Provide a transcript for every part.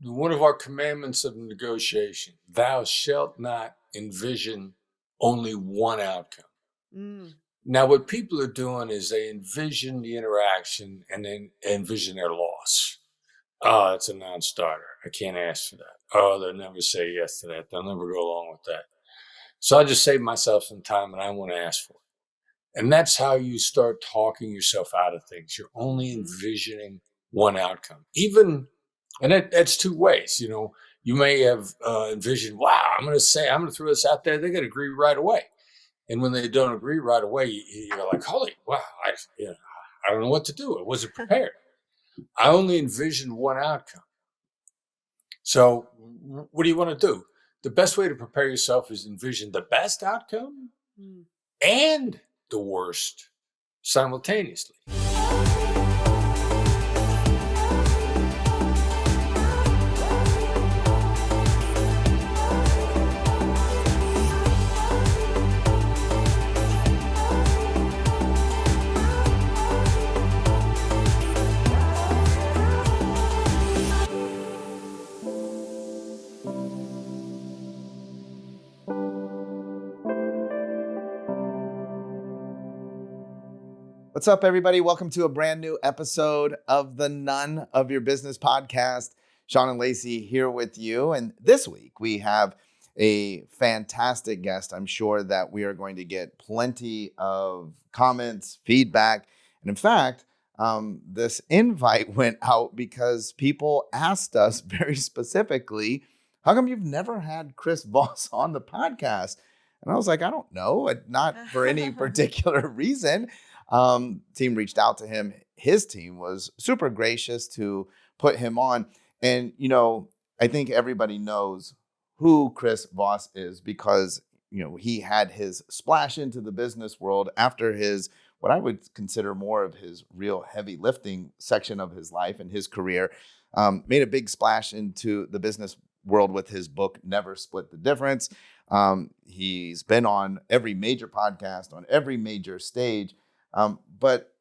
one of our commandments of negotiation, thou shalt not envision only one outcome. Mm. Now, what people are doing is they envision the interaction and then envision their loss. Oh, it's a non-starter. I can't ask for that. Oh, they'll never say yes to that. They'll never go along with that. So I just save myself some time and I want to ask for it. And that's how you start talking yourself out of things. You're only envisioning one outcome. And that's two ways. You may have envisioned, wow, I'm going to throw this out there. They're going to agree right away. And when they don't agree right away, you're like, holy, wow, I don't know what to do. I wasn't prepared. I only envisioned one outcome. So what do you want to do? The best way to prepare yourself is envision the best outcome and the worst simultaneously. What's up, everybody? Welcome to a brand new episode of the None of Your Business podcast. Sean and Lacey here with you. And this week we have a fantastic guest. I'm sure that we are going to get plenty of comments, feedback. And in fact, this invite went out because people asked us very specifically, how come you've never had Chris Voss on the podcast? And I was like, I don't know, not for any particular reason. Team reached out to him. His team was super gracious to put him on. And, I think everybody knows who Chris Voss is because, he had his splash into the business world after his, what I would consider more of his real heavy lifting section of his life and his career, made a big splash into the business world with his book, Never Split the Difference. He's been on every major podcast, on every major stage. But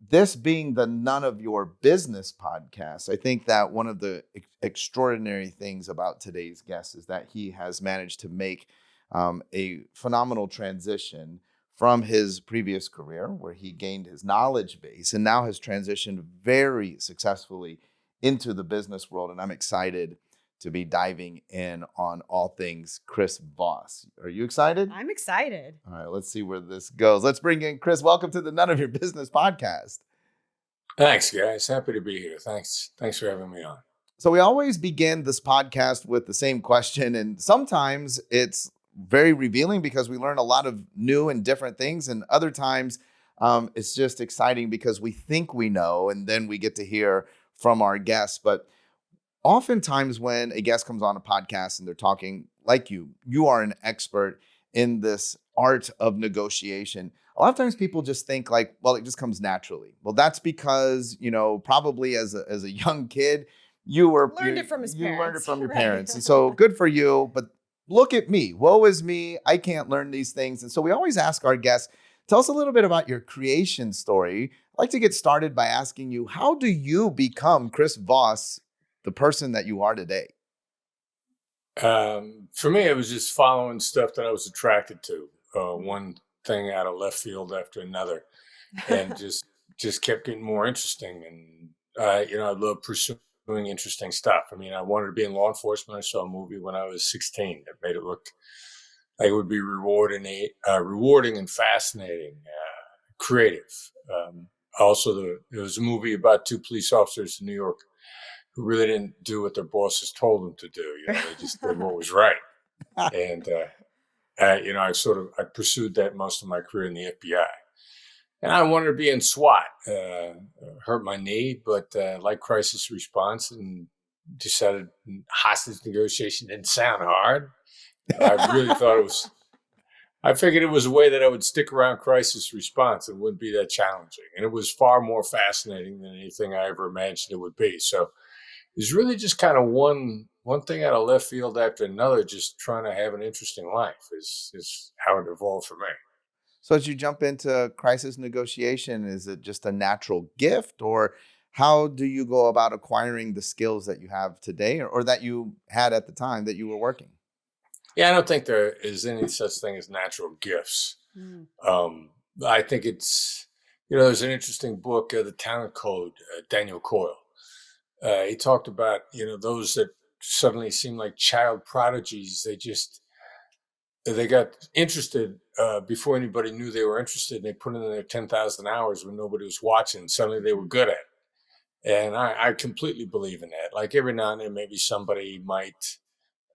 this being the None of Your Business podcast, I think that one of the extraordinary things about today's guest is that he has managed to make a phenomenal transition from his previous career where he gained his knowledge base and now has transitioned very successfully into the business world. And I'm excited to be diving in on all things Chris Voss. Are you excited? I'm excited. All right, let's see where this goes. Let's bring in Chris. Welcome to the None of Your Business podcast. Thanks, guys. Happy to be here. Thanks for having me on. So we always begin this podcast with the same question, and sometimes it's very revealing because we learn a lot of new and different things, and other times it's just exciting because we think we know, and then we get to hear from our guests. But oftentimes when a guest comes on a podcast and they're talking like you are an expert in this art of negotiation. A lot of times people just think like, well, it just comes naturally. Well, that's because, probably as a young kid, you learned it from your parents. And so good for you. But look at me. Woe is me. I can't learn these things. And so we always ask our guests, tell us a little bit about your creation story. I'd like to get started by asking you, how do you become Chris Voss, the person that you are today? For me, it was just following stuff that I was attracted to. One thing out of left field after another, and just kept getting more interesting. And I love pursuing interesting stuff. I mean, I wanted to be in law enforcement. I saw a movie when I was 16 that made it look like it would be rewarding and fascinating, creative. Also, there was a movie about two police officers in New York who really didn't do what their bosses told them to do. They just did what was right. And, I pursued that most of my career in the FBI. And I wanted to be in SWAT. Hurt my knee, but like crisis response, and decided hostage negotiation didn't sound hard. I really thought I figured it was a way that I would stick around crisis response and wouldn't be that challenging. And it was far more fascinating than anything I ever imagined it would be. So it's really just kind of one thing out of left field after another, just trying to have an interesting life is how it evolved for me. So as you jump into crisis negotiation, is it just a natural gift, or how do you go about acquiring the skills that you have today or that you had at the time that you were working? Yeah, I don't think there is any such thing as natural gifts. Mm. I think it's, there's an interesting book, The Talent Code, Daniel Coyle. He talked about, those that suddenly seem like child prodigies. They got interested before anybody knew they were interested, and they put in their 10,000 hours when nobody was watching. Suddenly they were good at it. And I completely believe in that. Like every now and then, maybe somebody might,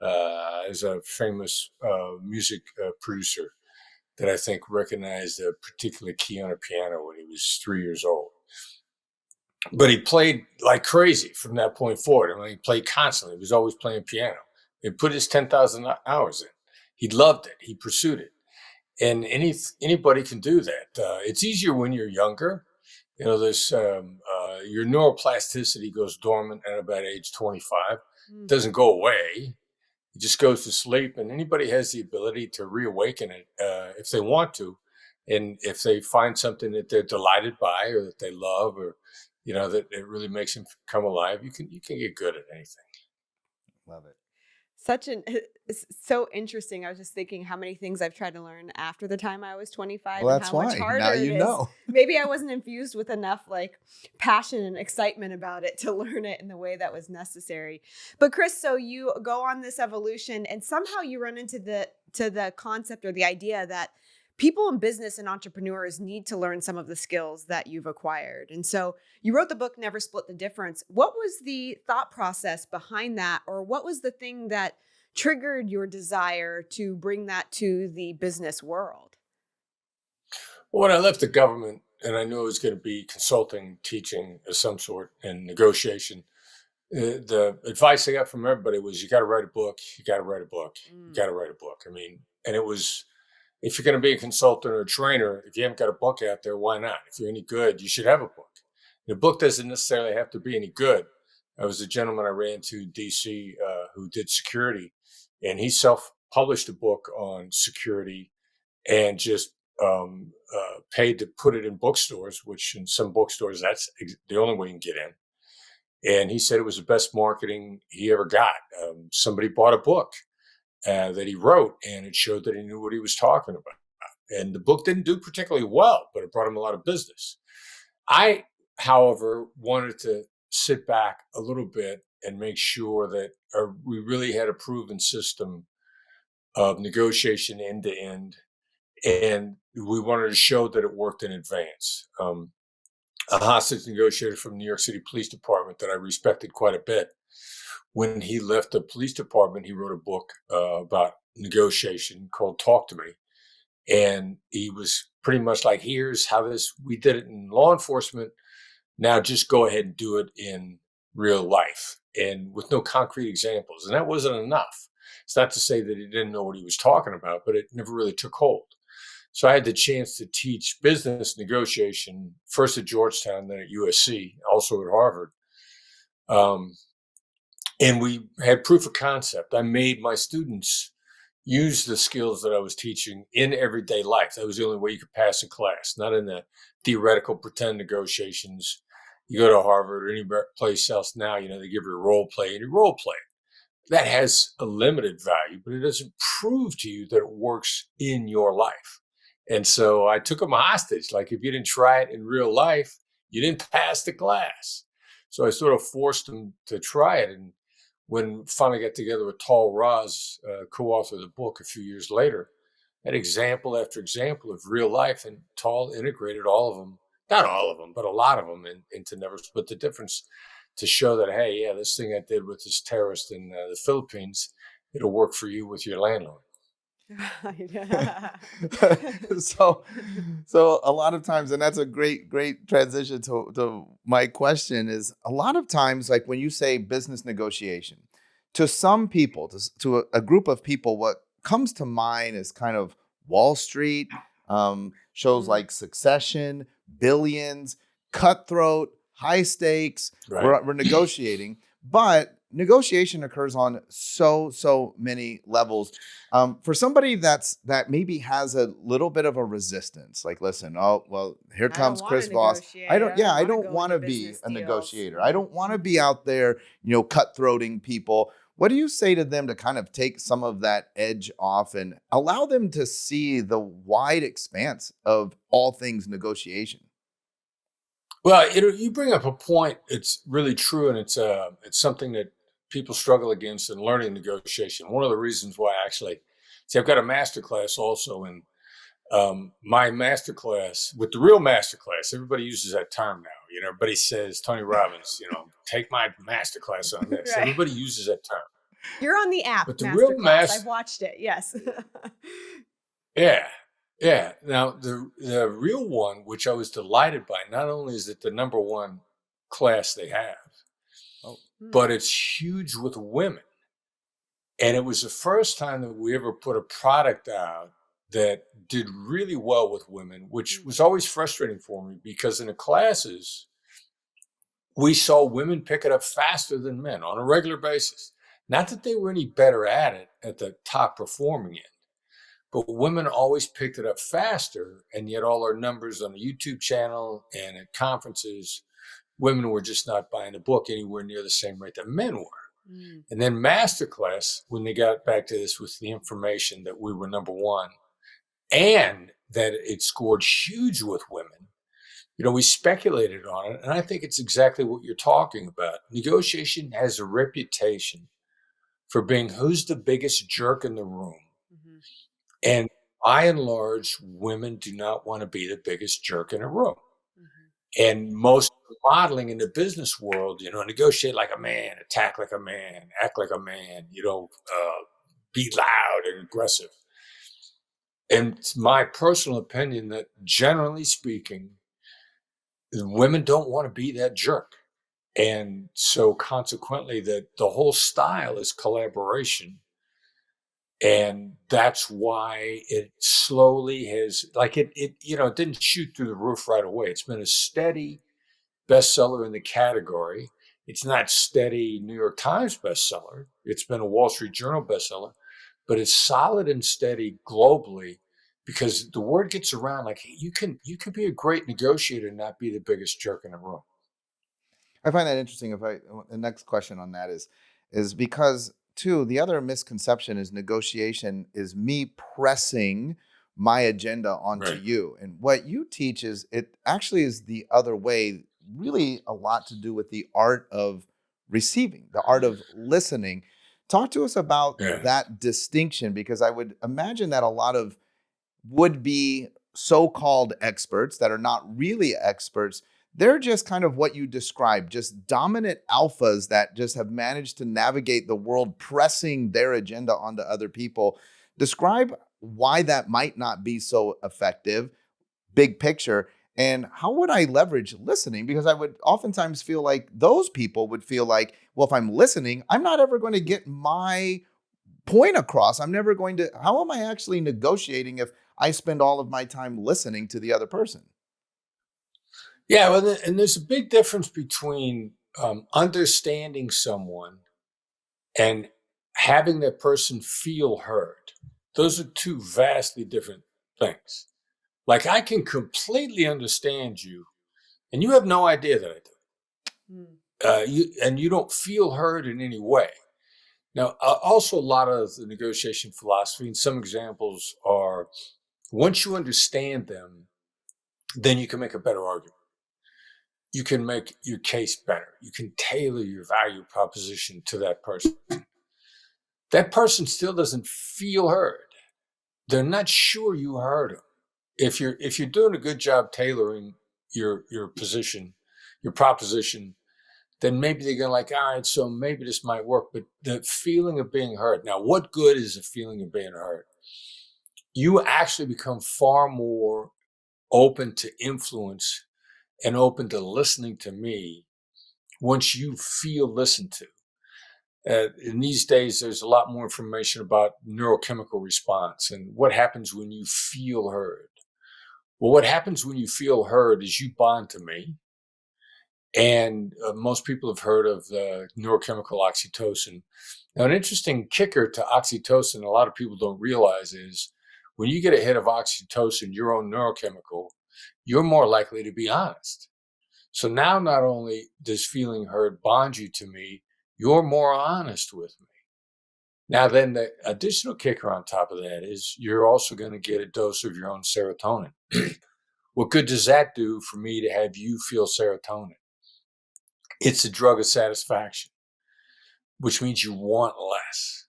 there's a famous music producer that I think recognized a particular key on a piano when he was 3 years old. But he played like crazy from that point forward. I mean, he played constantly. He was always playing piano. He put his 10,000 hours in. He loved it. He pursued it. And anybody can do that. It's easier when you're younger. There's your neuroplasticity goes dormant at about age 25. It doesn't go away. It just goes to sleep. And anybody has the ability to reawaken it if they want to. And if they find something that they're delighted by or that they love or, that it really makes them come alive, you can get good at anything. Love it. It's so interesting. I was just thinking how many things I've tried to learn after the time I was 25 Well, and that's how much why. harder Now it you is. know. Maybe I wasn't infused with enough like passion and excitement about it to learn it in the way that was necessary. But Chris, so you go on this evolution and somehow you run into the concept or the idea that people in business and entrepreneurs need to learn some of the skills that you've acquired. And so you wrote the book, Never Split the Difference. What was the thought process behind that? Or what was the thing that triggered your desire to bring that to the business world? Well, when I left the government and I knew it was going to be consulting, teaching of some sort, and negotiation, the advice I got from everybody was, you got to write a book, you got to write a book, you got to write a book. I mean, and it was, if you're going to be a consultant or a trainer, if you haven't got a book out there, why not? If you're any good, you should have a book. The book doesn't necessarily have to be any good. There was a gentleman I ran to DC who did security, and he self-published a book on security and just paid to put it in bookstores, which in some bookstores, that's the only way you can get in. And he said it was the best marketing he ever got. Somebody bought a book that he wrote, and it showed that he knew what he was talking about. And the book didn't do particularly well, but it brought him a lot of business. I, however, wanted to sit back a little bit and make sure that we really had a proven system of negotiation end to end. And we wanted to show that it worked in advance. A hostage negotiator from New York City Police Department that I respected quite a bit, when he left the police department, he wrote a book about negotiation called Talk to Me. And he was pretty much like, here's how we did it in law enforcement. Now just go ahead and do it in real life, and with no concrete examples. And that wasn't enough. It's not to say that he didn't know what he was talking about, but it never really took hold. So I had the chance to teach business negotiation, first at Georgetown, then at USC, also at Harvard. And we had proof of concept. I made my students use the skills that I was teaching in everyday life. That was the only way you could pass a class, not in the theoretical pretend negotiations. You go to Harvard or any place else now, they give you a role play, and you role play. That has a limited value, but it doesn't prove to you that it works in your life. And so I took them hostage. Like, if you didn't try it in real life, you didn't pass the class. So I sort of forced them to try it. And when finally got together with Tal Raz, co-author of the book a few years later, had example after example of real life, and Tal integrated all of them, not all of them, but a lot of them into Never Split the Difference, to show that, hey, yeah, this thing I did with this terrorist in the Philippines, it'll work for you with your landlord. so a lot of times, and that's a great transition to my question, is a lot of times, like when you say business negotiation, to some people, to a group of people, what comes to mind is kind of Wall Street, shows like Succession, Billions, cutthroat, high stakes. Right. We're negotiating. But negotiation occurs on so many levels. For somebody that maybe has a little bit of a resistance, like, listen, oh well, here I don't comes want to Chris Voss. negotiate. I don't I want to don't go want into to be business a deals. negotiator. I don't want to be out there, cutthroating people. What do you say to them to kind of take some of that edge off and allow them to see the wide expanse of all things negotiation? Well, you bring up a point. It's really true, and it's something that people struggle against in learning negotiation. One of the reasons why, actually, see, I've got a master class also, and my master class with the real master class. Everybody uses that term now. Everybody says Tony Robbins. Take my master class on this. Right. Everybody uses that term. You're on the app But the real masterclass. I've watched it. Yes. yeah, yeah. Now the real one, which I was delighted by, not only is it the number one class they have, but it's huge with women. And it was the first time that we ever put a product out that did really well with women, which was always frustrating for me because in the classes, we saw women pick it up faster than men on a regular basis. Not that they were any better at it at the top performing end, but women always picked it up faster. And yet all our numbers on the YouTube channel and at conferences, women were just not buying the book anywhere near the same rate that men were. And then masterclass, when they got back to this with the information that we were number one and that it scored huge with women, we speculated on it. And I think it's exactly what you're talking about. Negotiation has a reputation for being who's the biggest jerk in the room. And by and large, women do not want to be the biggest jerk in a room. And most modeling in the business world, negotiate like a man, attack like a man, act like a man, be loud and aggressive. And it's my personal opinion that generally speaking, women don't want to be that jerk. And so consequently that the whole style is collaboration. And that's why it slowly has, like it didn't shoot through the roof right away. It's been a steady bestseller in the category. It's not steady New York Times bestseller. It's been a Wall Street Journal bestseller, but it's solid and steady globally because the word gets around like you can be a great negotiator and not be the biggest jerk in the room. I find that interesting. The next question on that is because too, the other misconception is negotiation is me pressing my agenda onto you. And what you teach is it actually is the other way, really a lot to do with the art of receiving, the art of listening. Talk to us about that distinction, because I would imagine that a lot of would-be so-called experts that are not really experts, they're just kind of what you described, just dominant alphas that just have managed to navigate the world, pressing their agenda onto other people. Describe why that might not be so effective, big picture, and how would I leverage listening? Because I would oftentimes feel like those people would feel like, well, if I'm listening, I'm not ever going to get my point across. How am I actually negotiating if I spend all of my time listening to the other person? Yeah, well, and there's a big difference between understanding someone and having that person feel heard. Those are two vastly different things. Like I can completely understand you, and you have no idea that I do. You don't feel heard in any way. Now, also a lot of the negotiation philosophy, and some examples are, once you understand them, then you can make a better argument. You can make your case better. You can tailor your value proposition to that person. That person still doesn't feel heard. They're not sure you heard them. If you're doing a good job tailoring your position, your proposition, then maybe they're going like, all right, so maybe this might work. But the feeling of being heard. Now, what good is the feeling of being heard? You actually become far more open to influence and open to listening to me once you feel listened to. In these days, there's a lot more information about neurochemical response and what happens when you feel heard. Well, what happens when you feel heard is you bond to me. And most people have heard of the neurochemical oxytocin. Now, an interesting kicker to oxytocin, a lot of people don't realize, is when you get a hit of oxytocin, your own neurochemical, you're more likely to be honest. So now not only does feeling heard bond you to me, you're more honest with me. Now, then the additional kicker on top of that is you're also going to get a dose of your own serotonin. What good does that do for me to have you feel serotonin? It's a drug of satisfaction, which means you want less.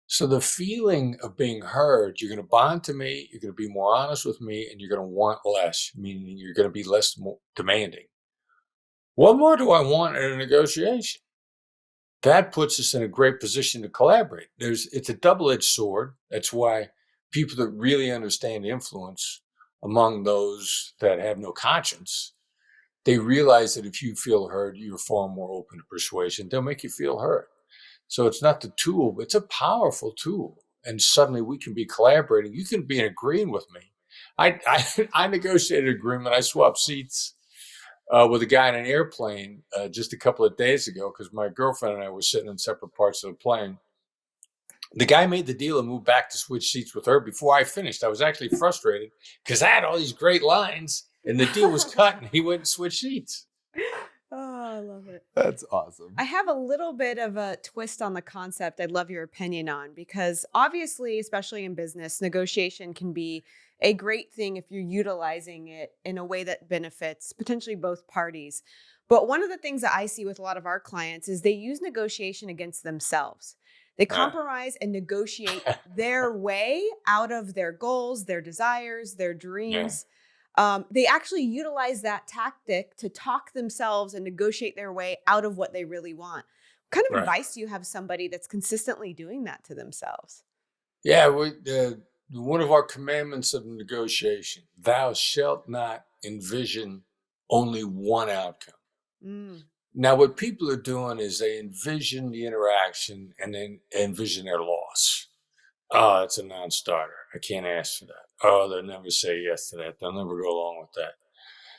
So the feeling of being heard, you're going to bond to me, you're going to be more honest with me, and you're going to want less, meaning you're going to be less demanding. What more do I want in a negotiation? That puts us in a great position to collaborate. It's a double-edged sword. That's why people that really understand influence among those that have no conscience, they realize that if you feel heard, you're far more open to persuasion. They'll make you feel heard. So it's not the tool, but it's a powerful tool. And suddenly we can be collaborating. You can be in agreeing with me. I negotiated an agreement. I swapped seats with a guy in an airplane just a couple of days ago because my girlfriend and I were sitting in separate parts of the plane. The guy made the deal and moved back to switch seats with her before I finished. I was actually frustrated because I had all these great lines and the deal was cut and he went and switched seats. Oh, I love it. That's awesome. I have a little bit of a twist on the concept I'd love your opinion on, because obviously, especially in business, negotiation can be a great thing if you're utilizing it in a way that benefits potentially both parties. But one of the things that I see with a lot of our clients is they use negotiation against themselves. They compromise and negotiate their way out of their goals, their desires, their dreams. They actually utilize that tactic to talk themselves and negotiate their way out of what they really want. What kind of advice do you have somebody that's consistently doing that to themselves? Yeah, one of our commandments of negotiation, thou shalt not envision only one outcome. Now, what people are doing is they envision the interaction and then envision their loss. Oh, it's a non-starter. I can't ask for that. Oh, they'll never say yes to that. They'll never go along with that.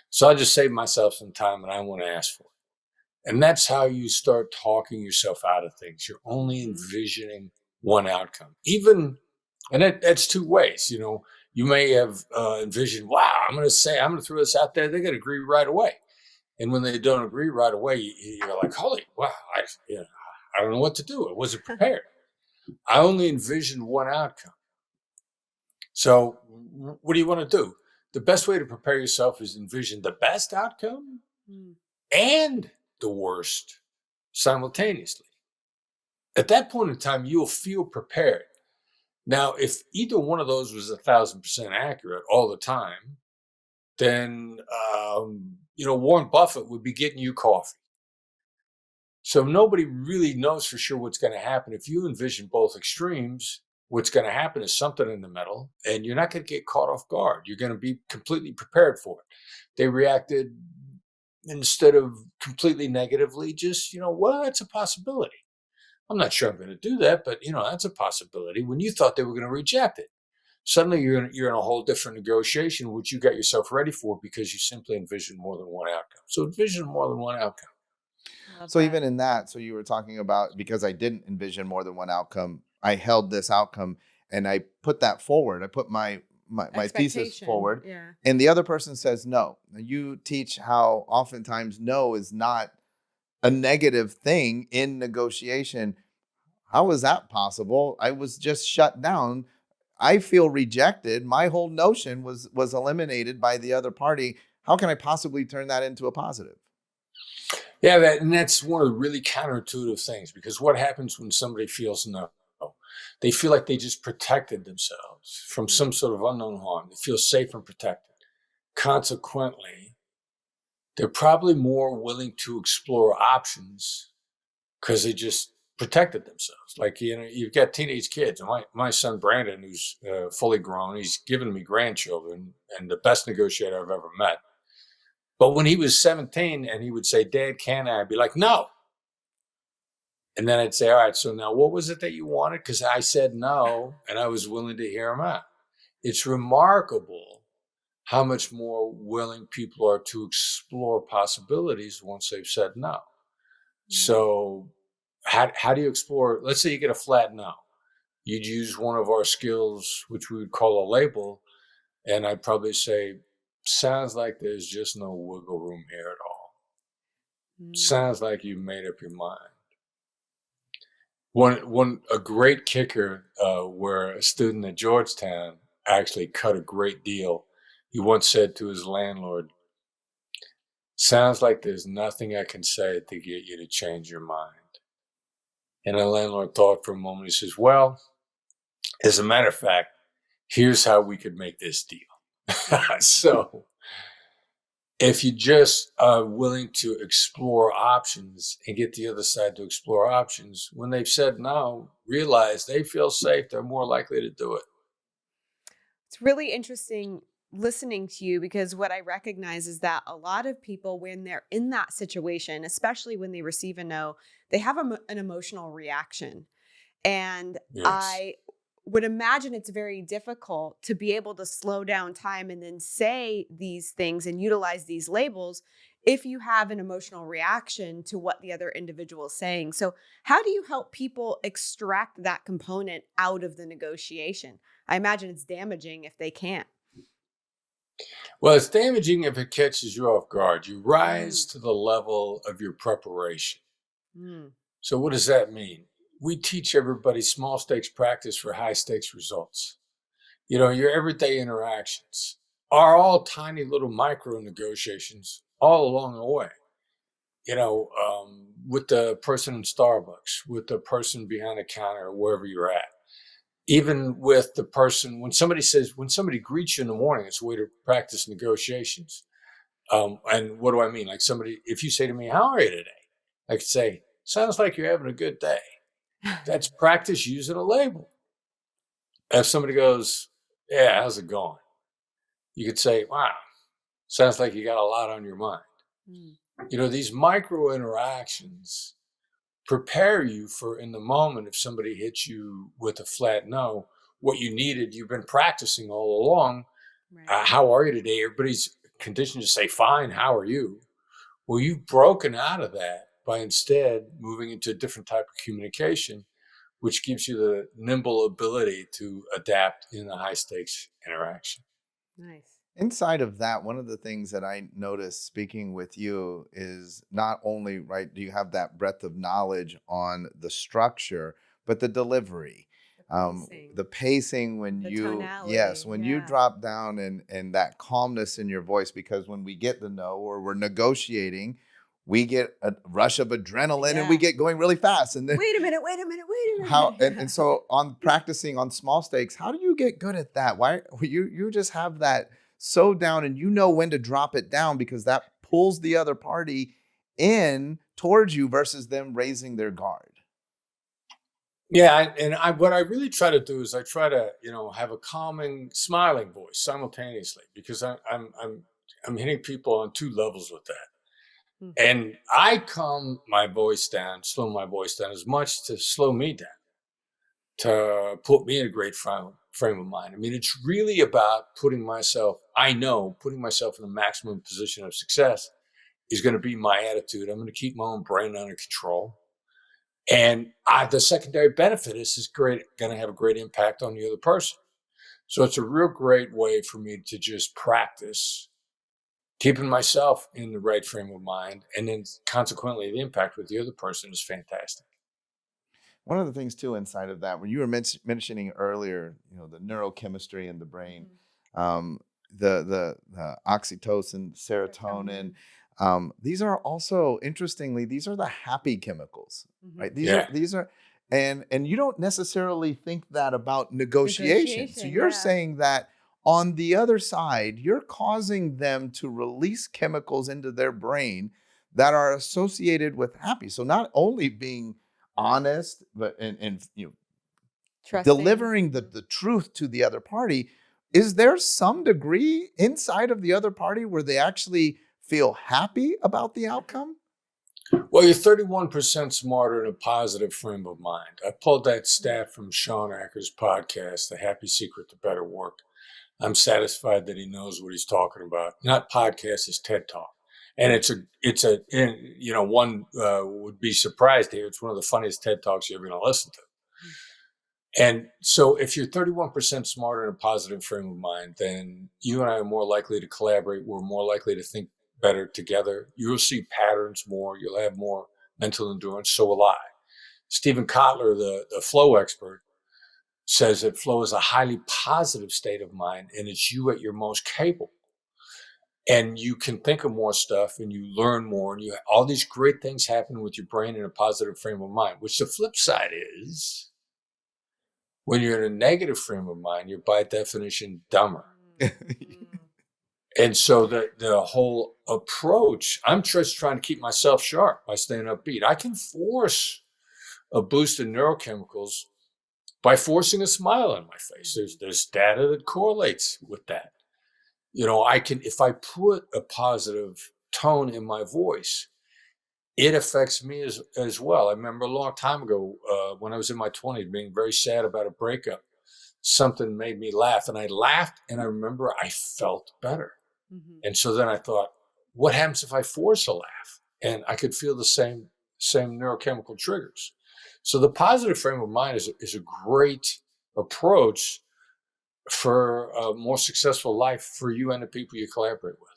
So I just save myself some time and I want to ask for it. And that's how you start talking yourself out of things. You're only envisioning one outcome. And that's two ways. You know, you may have envisioned, wow, I'm going to throw this out there. They're going to agree right away. And when they don't agree right away, you're like, holy, wow, I don't know what to do. I wasn't prepared. I only envisioned one outcome. So what do you want to do? The best way to prepare yourself is envision the best outcome and the worst simultaneously. At that point in time, you'll feel prepared. Now, if either one of those was 1,000% accurate all the time, then, Warren Buffett would be getting you coffee. So nobody really knows for sure what's going to happen. If you envision both extremes, what's going to happen is something in the middle, and you're not going to get caught off guard. You're going to be completely prepared for it. They reacted, instead of completely negatively, just, well, it's a possibility. I'm not sure I'm going to do that, but, that's a possibility. When you thought they were going to reject it, suddenly you're in a whole different negotiation, which you got yourself ready for because you simply envisioned more than one outcome. So envision more than one outcome. So even in that, so you were talking about, because I didn't envision more than one outcome, I held this outcome and I put that forward. I put my thesis forward, and the other person says no. You teach how oftentimes no is not a negative thing in negotiation. How is that possible? I was just shut down. I feel rejected. My whole notion was eliminated by the other party. How can I possibly turn that into a positive? Yeah, that's one of the really counterintuitive things, because what happens when somebody feels no? They feel like they just protected themselves from some sort of unknown harm. They feel safe and protected. Consequently, they're probably more willing to explore options because they just protected themselves. Like, you've got teenage kids. My son, Brandon, who's fully grown, he's given me grandchildren and the best negotiator I've ever met. But when he was 17 and he would say, Dad, can I? I'd be like, no. And then I'd say, all right, so now what was it that you wanted? Because I said no, and I was willing to hear him out. It's remarkable how much more willing people are to explore possibilities once they've said no. So how do you explore? Let's say you get a flat no. You'd use one of our skills, which we would call a label, and I'd probably say, sounds like there's just no wiggle room here at all. Sounds like you made up your mind. A great kicker where a student at Georgetown actually cut a great deal. He once said to his landlord, sounds like there's nothing I can say to get you to change your mind. And the landlord thought for a moment. He says, well, as a matter of fact, here's how we could make this deal. So if you just are willing to explore options and get the other side to explore options, when they've said no, realize they feel safe, they're more likely to do it. It's really interesting listening to you, because what I recognize is that a lot of people, when they're in that situation, especially when they receive a no, they have an emotional reaction. And Yes. I would imagine it's very difficult to be able to slow down time and then say these things and utilize these labels if you have an emotional reaction to what the other individual is saying. So how do you help people extract that component out of the negotiation? I imagine it's damaging if they can't. Well, it's damaging if it catches you off guard. You rise to the level of your preparation. So what does that mean? We teach everybody small stakes practice for high stakes results. Your everyday interactions are all tiny little micro negotiations all along the way. With the person in Starbucks, with the person behind the counter, wherever you're at. Even with the person, when somebody greets you in the morning, it's a way to practice negotiations. And what do I mean? Like if you say to me, how are you today? I could say, sounds like you're having a good day. That's practice using a label. If somebody goes, yeah, how's it going? You could say, wow, sounds like you got a lot on your mind. These micro interactions prepare you for, in the moment, if somebody hits you with a flat no, what you needed, you've been practicing all along. Right. How are you today? Everybody's conditioned to say, fine, how are you? Well, you've broken out of that by instead moving into a different type of communication, which gives you the nimble ability to adapt in a high stakes interaction. Nice. Inside of that, one of the things that I noticed speaking with you is not only, right, do you have that breadth of knowledge on the structure, but the delivery, the pacing when the you, tonality, yes, when you drop down and that calmness in your voice, because when we get the no or we're negotiating, we get a rush of adrenaline and we get going really fast. And then wait a minute. And so on practicing on small stakes, how do you get good at that? Why you just have that so down and you know when to drop it down, because that pulls the other party in towards you versus them raising their guard. Yeah, what I really try to do is I try to have a calming, smiling voice simultaneously, because I'm hitting people on two levels with that, and I slow my voice down as much to slow me down, to put me in a great frame of mind. I mean, it's really about putting myself in the maximum position of success is going to be my attitude. I'm going to keep my own brain under control. And the secondary benefit is going to have a great impact on the other person. So it's a real great way for me to just practice keeping myself in the right frame of mind. And then consequently, the impact with the other person is fantastic. One of the things too inside of that, when you were mentioning earlier, the neurochemistry in the brain, the oxytocin, serotonin, these are also, interestingly, these are the happy chemicals, right? These are, and you don't necessarily think that about negotiation. So you're saying that on the other side, you're causing them to release chemicals into their brain that are associated with happy. So not only being honest, but and delivering the truth to the other party. Is there some degree inside of the other party where they actually feel happy about the outcome? Well, you're 31% smarter in a positive frame of mind. I pulled that stat from Sean Acker's podcast, The Happy Secret to Better Work. I'm satisfied that he knows what he's talking about. Not podcast, it's TED Talk. And one would be surprised here. It's one of the funniest TED Talks you're ever going to listen to. And so if you're 31% smarter in a positive frame of mind, then you and I are more likely to collaborate. We're more likely to think better together. You'll see patterns more. You'll have more mental endurance. So will I. Stephen Kotler, the flow expert, says that flow is a highly positive state of mind, and it's you at your most capable. And you can think of more stuff, and you learn more, and all these great things happen with your brain in a positive frame of mind, which the flip side is, when you're in a negative frame of mind, you're by definition dumber. And so the whole approach, I'm just trying to keep myself sharp by staying upbeat. I can force a boost in neurochemicals by forcing a smile on my face. There's data that correlates with that. I can, if I put a positive tone in my voice, it affects me as well. I remember a long time ago when I was in my 20s being very sad about a breakup. Something made me laugh, and I laughed, and I remember I felt better. Mm-hmm. And so then I thought, what happens if I force a laugh? And I could feel the same neurochemical triggers. So the positive frame of mind is a great approach for a more successful life for you and the people you collaborate with.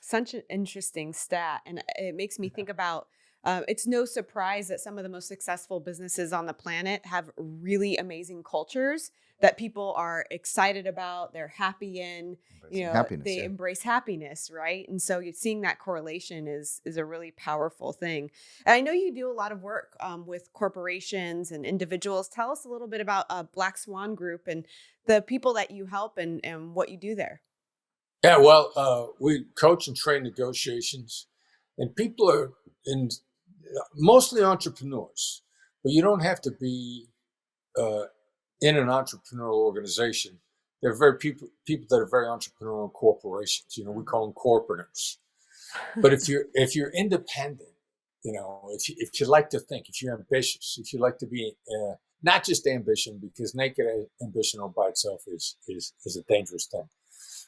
Such an interesting stat. And it makes me think about, it's no surprise that some of the most successful businesses on the planet have really amazing cultures that people are excited about. They're happy in, they embrace happiness, right? And so you're seeing that correlation is a really powerful thing. And I know you do a lot of work with corporations and individuals. Tell us a little bit about Black Swan Group and the people that you help and what you do there. Yeah, well, we coach and train negotiations, and people are mostly entrepreneurs, but you don't have to be in an entrepreneurial organization. There are very people that are very entrepreneurial corporations. We call them corporators. But if you're independent, if you like to think, if you're ambitious, if you like to be not just ambition, because naked ambition all by itself is a dangerous thing.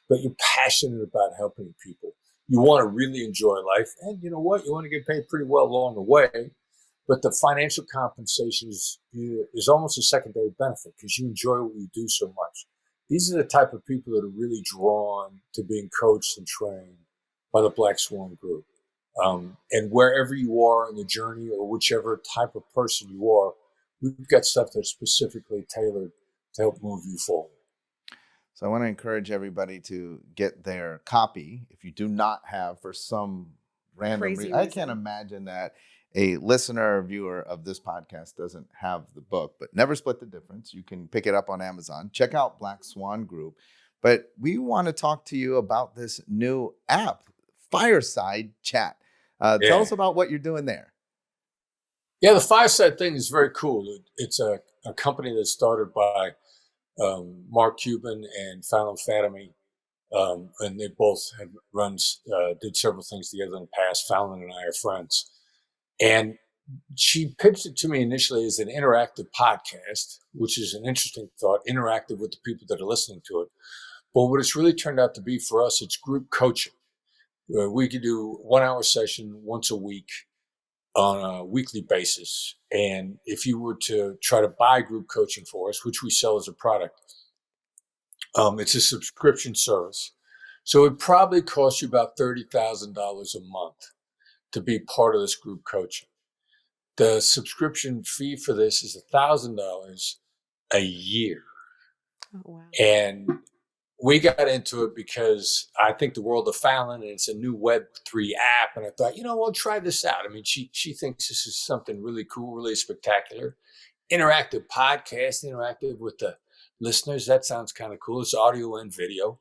But you're passionate about helping people. You want to really enjoy life. And you know what? You want to get paid pretty well along the way. But the financial compensation is almost a secondary benefit because you enjoy what you do so much. These are the type of people that are really drawn to being coached and trained by the Black Swan Group. And wherever you are in the journey or whichever type of person you are, we've got stuff that's specifically tailored to help move you forward. So I want to encourage everybody to get their copy. If you do not have, for some random reason, I can't imagine that a listener or viewer of this podcast doesn't have the book, but Never Split the Difference. You can pick it up on Amazon. Check out Black Swan Group. But we want to talk to you about this new app, Fireside Chat. Tell us about what you're doing there. Yeah, the Fireside thing is very cool. It's a company that started by Mark Cuban and Fallon Fatemi, and they both have did several things together in the past. Fallon and I are friends. And she pitched it to me initially as an interactive podcast, which is an interesting thought, interactive with the people that are listening to it. But what it's really turned out to be for us, it's group coaching. We could do 1 hour session once a week on a weekly basis. And if you were to try to buy group coaching for us, which we sell as a product, it's a subscription service. So it probably costs you about $30,000 a month to be part of this group coaching. The subscription fee for this is $1,000 a year. Oh, wow. And we got into it because I think the world of Fallon, and it's a new Web3 app. And I thought, we'll try this out. I mean, she thinks this is something really cool, really spectacular. Interactive podcast, interactive with the listeners. That sounds kind of cool. It's audio and video.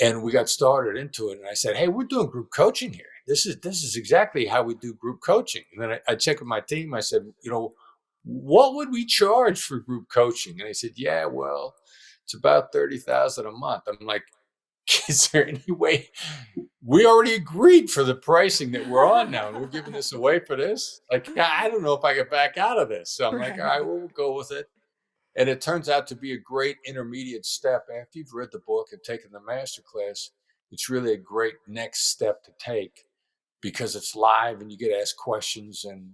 And we got started into it. And I said, hey, we're doing group coaching here. This is exactly how we do group coaching. And then I checked with my team. I said, what would we charge for group coaching? And they said, yeah, well, it's about $30,000 a month. I'm like, is there any way? We already agreed for the pricing that we're on now, and we're giving this away for this. Like, I don't know if I get back out of this. So I'm like, all right, well, we'll go with it. And it turns out to be a great intermediate step. After you've read the book and taken the master class, it's really a great next step to take because it's live and you get asked questions, and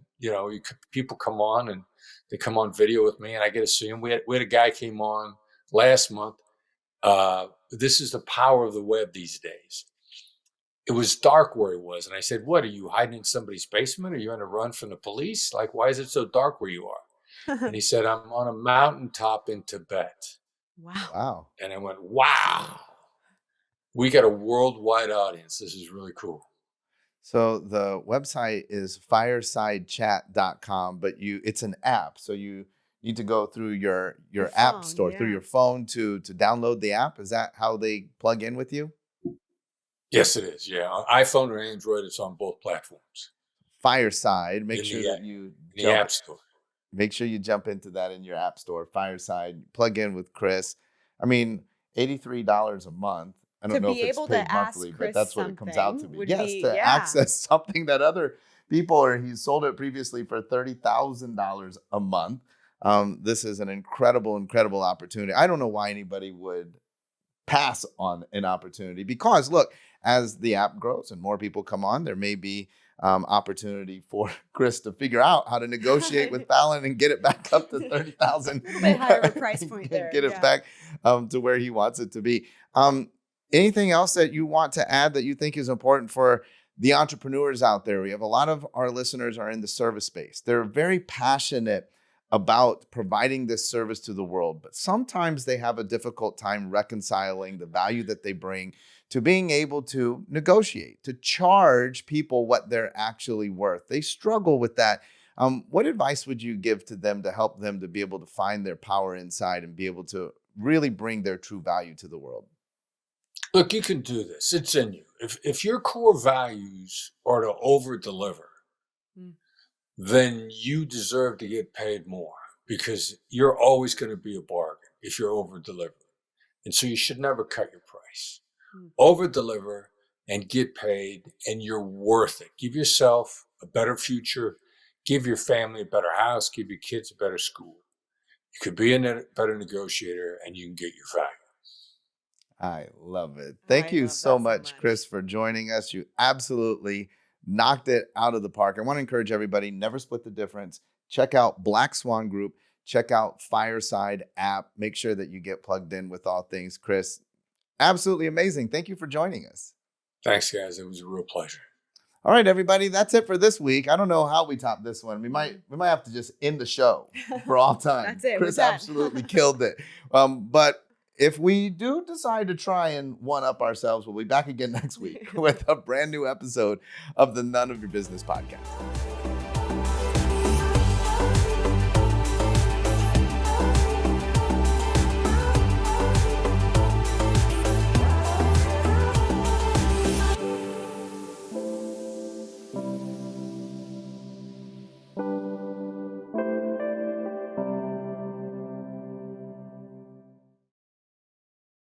people come on and they come on video with me and I get to see them. We had a guy came on last month. This is the power of the web these days. It was dark where he was. And I said, what, are you hiding in somebody's basement? Are you on a run from the police? Like, why is it so dark where you are? And he said, I'm on a mountaintop in Tibet. Wow. And I went, wow, we got a worldwide audience. This is really cool. So the website is firesidechat.com, but it's an app. So you need to go through your app phone, store, through your phone to download the app. Is that how they plug in with you? Yes, it is. Yeah. On iPhone or Android, it's on both platforms. Fireside. Make sure that you in the App Store. Make sure you jump into that in your app store. Fireside, plug in with Chris. I mean, $83 a month. I don't know if it's paid monthly, but that's what it comes out to be. Yes, to access something that other people, or he's sold it previously for $30,000 a month. This is an incredible, incredible opportunity. I don't know why anybody would pass on an opportunity, because look, as the app grows and more people come on, there may be opportunity for Chris to figure out how to negotiate with Fallon and get it back up to 30,000. A little bit higher of a price point there. Get it back to where he wants it to be. Anything else that you want to add that you think is important for the entrepreneurs out there? We have a lot of our listeners are in the service space. They're very passionate about providing this service to the world, but sometimes they have a difficult time reconciling the value that they bring to being able to negotiate, to charge people what they're actually worth. They struggle with that. What advice would you give to them to help them to be able to find their power inside and be able to really bring their true value to the world? Look, you can do this. It's in you. If your core values are to over deliver, then you deserve to get paid more, because you're always going to be a bargain if you're over delivering. And so you should never cut your price. Over deliver and get paid, and you're worth it. Give yourself a better future. Give your family a better house. Give your kids a better school. You could be a better negotiator, and you can get your value. I love it. Thank you so much, Chris, for joining us. You absolutely knocked it out of the park. I want to encourage everybody, never split the difference. Check out Black Swan Group. Check out Fireside app. Make sure that you get plugged in with all things Chris. Absolutely amazing. Thank you for joining us. Thanks, guys. It was a real pleasure. All right, everybody. That's it for this week. I don't know how we top this one. We might have to just end the show for all time. That's it. Chris absolutely killed it. But if we do decide to try and one-up ourselves, we'll be back again next week with a brand new episode of the None of Your Business podcast.